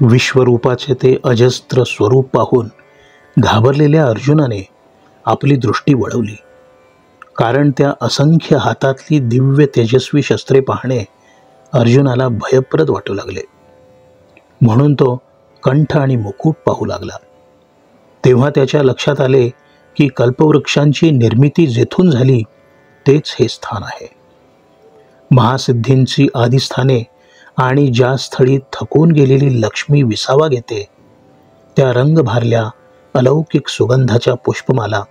विश्वरूपाचे ते अजस्त्र स्वरूप पाहून घाबरलेल्या अर्जुनाने आपली दृष्टी वळवली, कारण त्या असंख्य हातातली दिव्य तेजस्वी शस्त्रे पाहणे अर्जुनाला भयप्रद वाटू लागले. म्हणून तो कंठ आणि मुकुट पाहू लागला. तेव्हा त्याच्या लक्षात आले की कल्पवृक्षांची निर्मिती जेथून झाली तेच हे स्थान आहे. महासिद्धींची आदिस्थाने आणि ज्या स्थळी थकून गेलेली लक्ष्मी विसावा घेते त्या रंग भारल्या अलौकिक सुगंधाच्या पुष्पमाला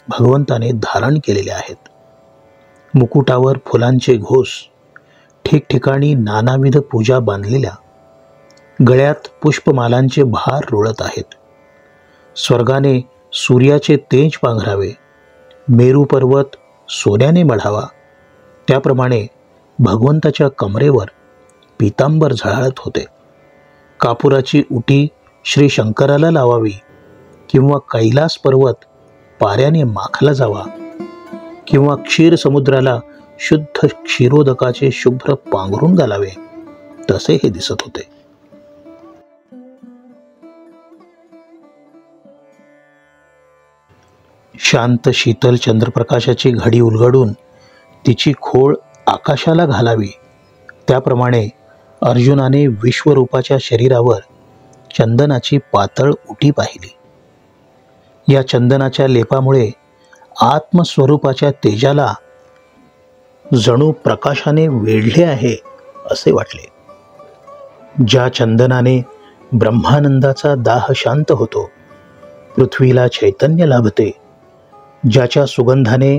भगवंताने धारण केलेल्या आहेत. मुकुटावर फुलांचे घोस, ठिकठिकाणी नानाविध पूजा बांधलेल्या, गळ्यात पुष्पमालांचे भार रोळत आहेत. स्वर्गाने सूर्याचे तेज पांघरावे, मेरू पर्वत सोन्याने मढावा, त्याप्रमाणे भगवंताच्या कमरेवर पीतांबर झळाळत होते. कापुराची उटी श्री शंकराला लावावी किंवा कैलास पर्वत पाऱ्याने माखला जावा किंवा क्षीर समुद्राला शुद्ध क्षीरोदकाचे शुभ्र पांघरून घालावे, तसे हे दिसत होते. शांत शीतल चंद्रप्रकाशाची घडी उलगडून तिची खोळ आकाशाला घालावी, त्याप्रमाणे अर्जुनाने विश्वरूपाच्या शरीरावर चंदनाची पातळ उटी पाहिली. या चंदनाच्या लेपामुळे आत्मस्वरूपाच्या तेजाला जणू प्रकाशाने वेढले आहे असे वाटले. ज्या चंदनाने ब्रह्मानंदाचा दाह शांत होतो, पृथ्वीला चैतन्य लाभते, ज्याच्या सुगंधाने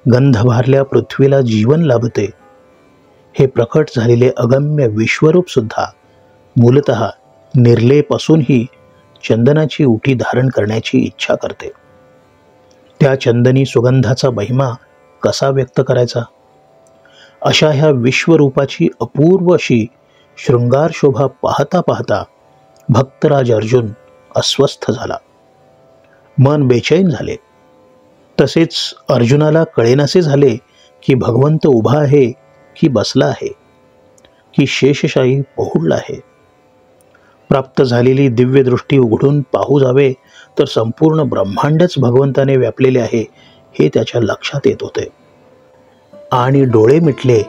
गंध भारल्या पृथ्वीला जीवन लाभते, हे प्रकट झालेले अगम्य विश्वरूप सुद्धा मूलतः निर्लेप असूनही चंदनाची उटी धारण करण्याची इच्छा करते. त्या चंदनी सुगंधाचा महिमा कसा व्यक्त करायचा? अशा ह्या विश्वरूपाची अपूर्व अशी शृंगार शोभा पाहता पाहता भक्तराज अर्जुन अस्वस्थ झाला. मन बेचैन झाले. तसेच अर्जुनाला कळेनासे झाले की भगवंत उभा आहे की बसला आहे, की शेषशायी पहुडला आहे. प्राप्त झालेली दिव्य दृष्टी उघडून पाहू जावे तर संपूर्ण ब्रह्मांडच भगवंताने व्यापलेले आहे हे त्याच्या लक्षात येत होते. आणि डोळे मिटले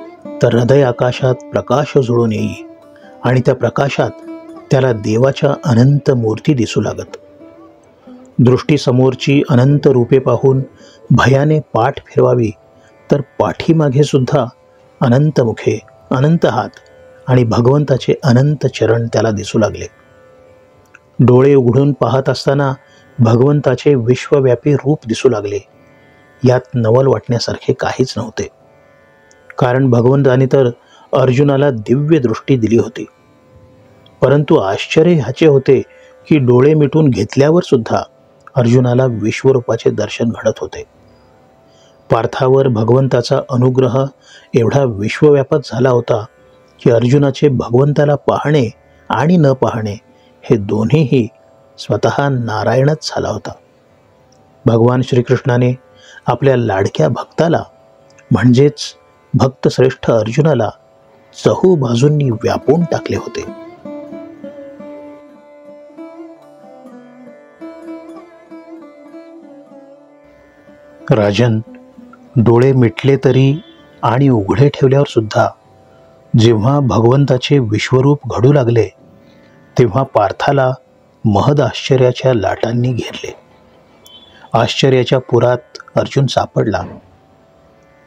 तर हृदय आकाशात प्रकाश झुळून येई आणि त्या प्रकाशात त्याला देवाच्या अनंत मूर्ती दिसू लागत. दृष्टीसमोरची अनंत रूपे पाहून भयाने पाठ फिरवावी तर पाठीमागे सुद्धा अनंत मुखे, अनंत हात आणि भगवंताचे अनंत चरण त्याला दिसू लागले. डोळे उघडून पाहत असताना भगवंताचे विश्वव्यापी रूप दिसू लागले. यात नवल वाटण्यासारखे काहीच नव्हते, कारण भगवंताने तर अर्जुनाला दिव्य दृष्टी दिली होती. परंतु आश्चर्य ह्याचे होते की डोळे मिटून घेतल्यावर सुद्धा अर्जुनाला विश्वरूपाचे दर्शन घडत होते. पार्थावर भगवंताचा अनुग्रह एवढा विश्वव्यापक झाला होता की अर्जुनाचे भगवंताला पाहणे आणि न पाहणे हे दोन्हीही स्वतः नारायणच झाला होता. भगवान श्रीकृष्णाने आपल्या लाडक्या भक्ताला म्हणजेच भक्तश्रेष्ठ अर्जुनाला चहू बाजूंनी व्यापून टाकले होते. राजन, डोळे मिटले तरी आणि उघडे ठेवल्यावर सुद्धा जेव्हा भगवंताचे विश्वरूप घडू लागले तेव्हा पार्थाला महद आश्चर्याच्या लाटांनी घेरले. आश्चर्याच्या पुरात अर्जुन सापडला.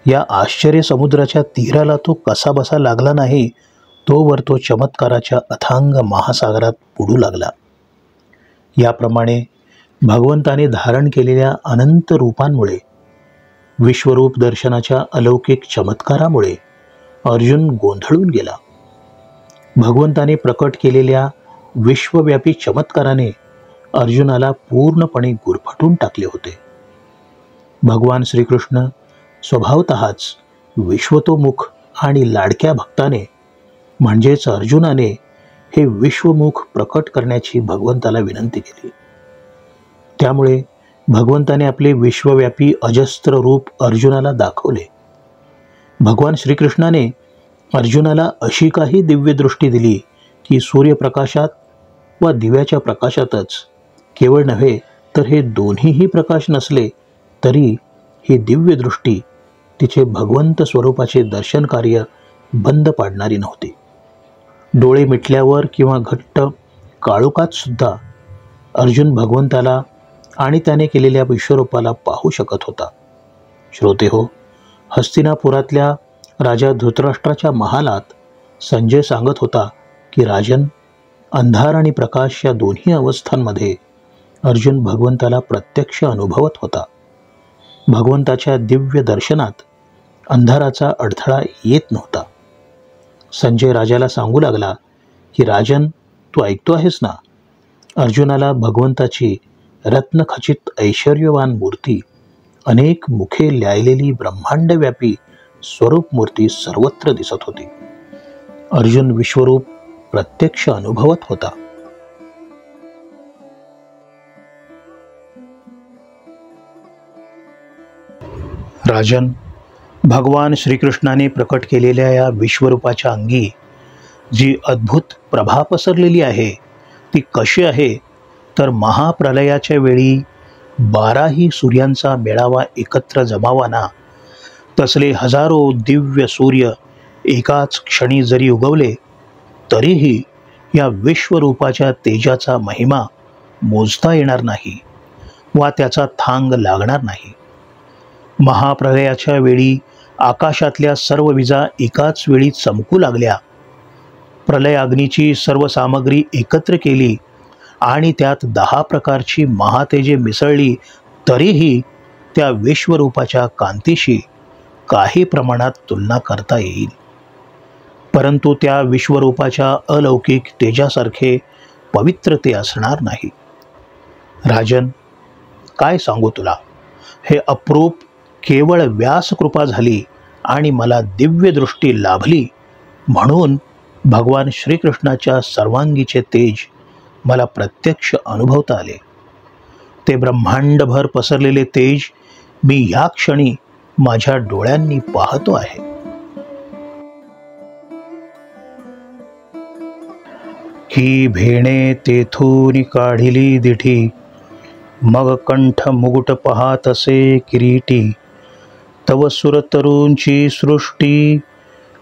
या आश्चर्य समुद्राच्या तीराला तो कसा बसा लागला नाही तोवर तो चमत्काराच्या अथांग महासागरात बुडू लागला. याप्रमाणे भगवंताने धारण केलेल्या अनंत रूपांमुळे, विश्वरूप दर्शनाच्या अलौकिक चमत्कारामुळे अर्जुन गोंधळून गेला. भगवंताने प्रकट केलेल्या विश्वव्यापी चमत्काराने अर्जुनाला पूर्णपणे गुरफटून टाकले होते. भगवान श्रीकृष्ण स्वभावतःच विश्वतोमुख आणि लाडक्या भक्ताने म्हणजेच अर्जुनाने हे विश्वमुख प्रकट करण्याची भगवंताला विनंती केली. त्यामुळे भगवंताने आपले विश्वव्यापी अजस्त्र रूप अर्जुनाला दाखवले. भगवान श्रीकृष्णाने अर्जुनाला अशी काही दिव्य दृष्टी दिली की सूर्यप्रकाशात वा दिव्याच्या प्रकाशातच, केवळ नव्हे तर हे दोन्हीही प्रकाश नसले तरी ही दिव्य दृष्टी तिचे भगवंत स्वरूपाचे दर्शन कार्य बंद पाडणारी नव्हती. डोळे मिटल्यावर किंवा घट्ट काळोखात सुद्धा अर्जुन भगवंताला आणि त्याने केलेल्या विश्वरूपाला पाहू शकत होता. श्रोते हो, हस्तिनापुरातल्या राजा धृतराष्ट्राच्या महालात संजय सांगत होता की राजन, अंधार आणि प्रकाश या दोन्ही अवस्थांमध्ये अर्जुन भगवंताला प्रत्यक्ष अनुभवत होता. भगवंताच्या दिव्य दर्शनात अंधाराचा अडथळा येत नव्हता. संजय राजाला सांगू लागला की राजन, तू ऐकतो आहेस ना? अर्जुनाला भगवंताची रत्नखचित ऐश्वर्यवान मूर्ती, अनेक मुखे ल्यायलेली ब्रह्मांडव्यापी स्वरूप मूर्ती सर्वत्र दिसत होती. अर्जुन विश्वरूप प्रत्यक्ष अनुभवत होता. राजन, भगवान श्रीकृष्णाने प्रकट केलेल्या या विश्वरूपाच्या अंगी जी अद्भुत प्रभा पसरलेली आहे ती कशी आहे तर महाप्रलयाच्या वेळी 12ही सूर्यांचा मेळावा एकत्र जमावा ना, तसले हजारो दिव्य सूर्य एकाच क्षणी जरी उगवले तरीही या विश्वरूपाच्या तेजाचा महिमा मोजता येणार नाही वा त्याचा थांग लागणार नाही. महाप्रलयाच्या वेळी आकाशातल्या सर्व विजा एकाच वेळी चमकू लागल्या. प्रलयाग्नीची सर्व सामग्री एकत्र केली आणि त्यात 10 प्रकारची महातेजे मिसळली तरीही त्या विश्वरूपाच्या कांतीशी काही प्रमाणात तुलना करता येईल. परंतु त्या विश्वरूपाच्या अलौकिक तेजासारखे पवित्र ते असणार नाही. राजन, काय सांगू तुला, हे अप्रूप केवळ व्यासकृपा झाली आणि मला दिव्य दृष्टी लाभली म्हणून भगवान श्रीकृष्णाच्या सर्वांगीचे तेज मला प्रत्यक्ष अनुभवता आले. ते ब्रह्मांडभर पसरलेले तेज मी ह्या क्षणी माझ्या डोळ्यांनी पाहतो आहे. ही भेणे तेथून काढिली दिठी, मग कंठ मुकुट पाहातसे किरीटी. तव सुरतरूंची सृष्टी,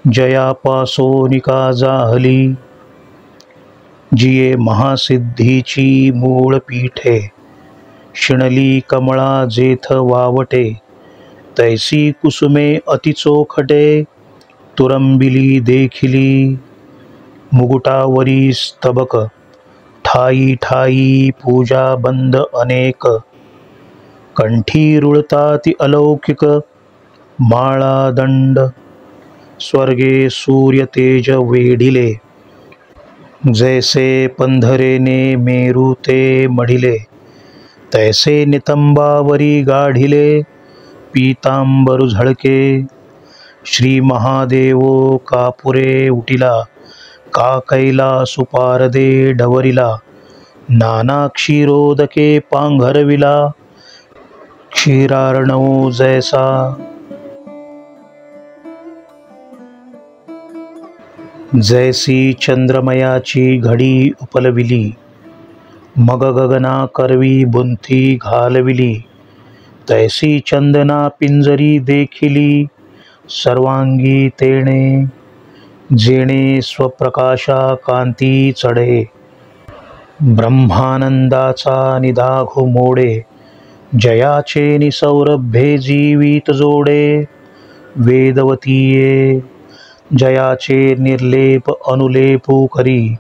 जयापासोनिका जाहली. जिये महासिद्धीची मूळ पीठे, शिणली कमळा जेथ वावटे. तैसी कुसुमे अतिचोखटे, तुरंबिली देखिली. मुकुटावरी स्तबक, ठाई ठाई पूजा बंद अनेक. कंठी रुळताती अलौकिक, माळा दंड. स्वर्गे सूर्य तेज वेढिले, जैसे पंधरेने मेरू ते मढिले. तैसे नितंबावरी गाढिले, पीतांबरु झळके. श्री महादेवो कापुरे उटिला, का कैलासु पारदे डवरिला. नाना क्षीरोदके पांघरविला, क्षीरार्णव जैसा. जैसी चंद्रमयाची घडी उपलविली, मग गगना करवी बुंथी घालविली. तैसी चंदना पिंजरी देखिली, सर्वांगी तेणे. जेणे स्वप्रकाशा कांती चढे, ब्रह्मानंदाचा निदाघ मोडे. जयाचे निसौरभ्ये जीवित जोडे, वेदवतीये. जयाचे निर्लेप अनुलेपू करी,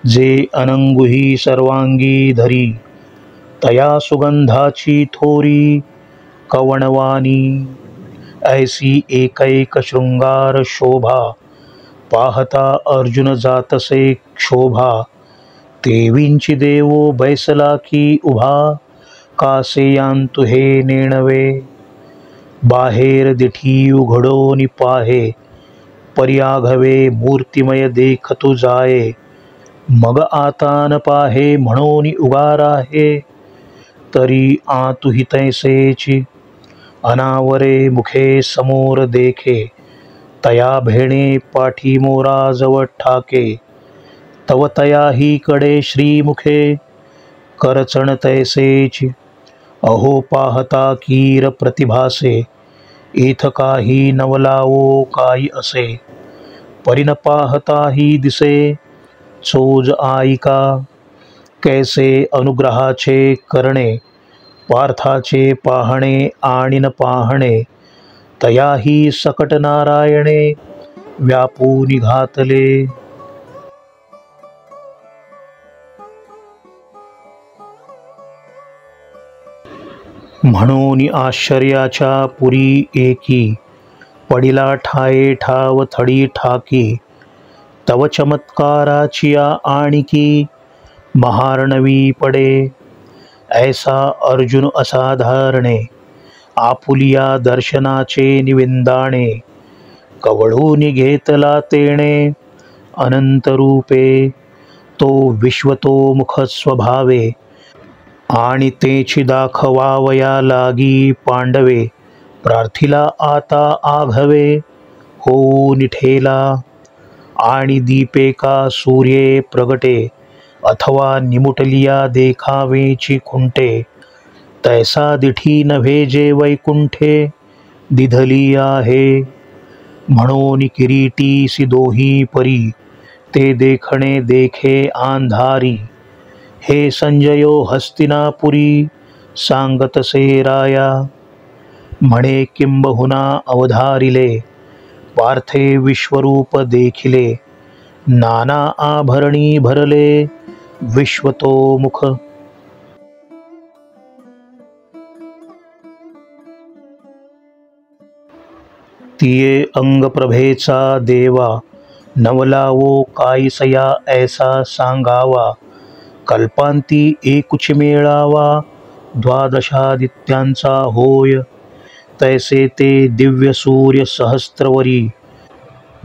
जे अनंगुही सर्वांगी धरी. तया सुगंधाची थोरी कवणवानी, ऐसी एकैक शृंगार शोभा. पाहता अर्जुन जातसे क्षोभा, तेवींची देवो बैसला की उभा. कासे यांतु हे नेणवे, बाहेर दिठी उघडोनी पाहे. पर्याघवे मूर्तिमय देखतु जाये, मग आता न पाहे म्हणोनी उगार आहे. तरी आतुहि तैसेची, अनावरे मुखे समोर देखे. तया भेणे पाठी मोराजवळ ठाके, तव तयाही कडे श्रीमुखे करचण तैसेची अहो पाहता कीर प्रतिभासे इथ काही नवलावो काही असे परिन पाहताही दिसे चोज आईका कैसे अनुग्रहाचे करणे पार्थाचे पाहणे आणि न पाहणे तयाही सकट नारायणे व्यापूनि घातले. म्हणून आश्चर्याच्या पुरी एकी पडिला ठाये ठाव थडी ठाकी तव चमत्काराची आणिकी महार्णवी पडे. ऐसा अर्जुन असाधारणे आपुलिया दर्शनाचे निविंदाणे कवळून घेतला तेणे अनंत रूपे तो विश्वतोमुख स्वभावे आणि तेची दाखवावया लागी पांडवे प्रार्थिला आता आघवे होऊन ठेला आणि दीपेका सूर्ये प्रगटे अथवा निमुटलिया देखावेची खुंटे तैसा दिठी नव्हे जे वैकुंठे दिधली आहे. म्हणून किरीटी दोही परी ते देखणे देखे अंधारी हे संजयो हस्तिनापुरी सांगतसे राया म्हणे किंबहुना अवधारिले पार्थे विश्वरूप देखिले नाना आभरणी भरले विश्वतोमुख. तिये अंगप्रभेचा देवा नवलावो काईसया ऐसा सांगावा कल्पांती एकुच मेळावा द्वादशादित्यांचा होय तैसे ते दिव्य सूर्य सहस्त्रवरी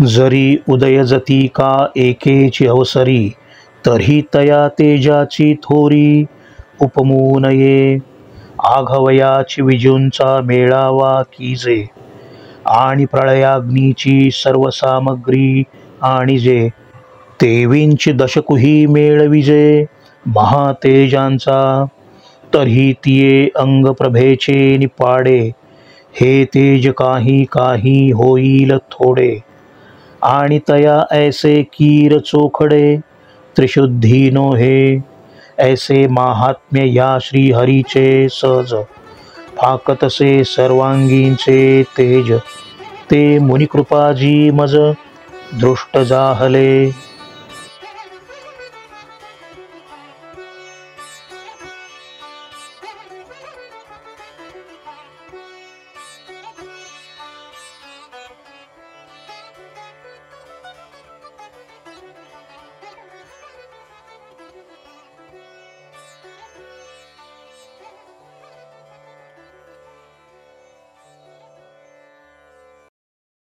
जरी उदयजती का एकेची अवसरी तरी तया तेजाची थोरी उपमू नये. आघवयाची विजूंचा मेळावा कीजे आणि प्रळयाग्नीची सर्व सामग्री आणिजे तेवींची दशकुही मेळविजे महातेजांचा तरी तिये अंगप्रभेचे निपाडे हे तेज काही काही होईल थोडे आणि तया ऐसे कीर चोखडे त्रिशुद्धी नो हे. ऐसे महात्म्य या श्रीहरीचे सहज फाकतसे सर्वांगींचे तेज ते मुनिकृपाजी मज दृष्ट जाहले.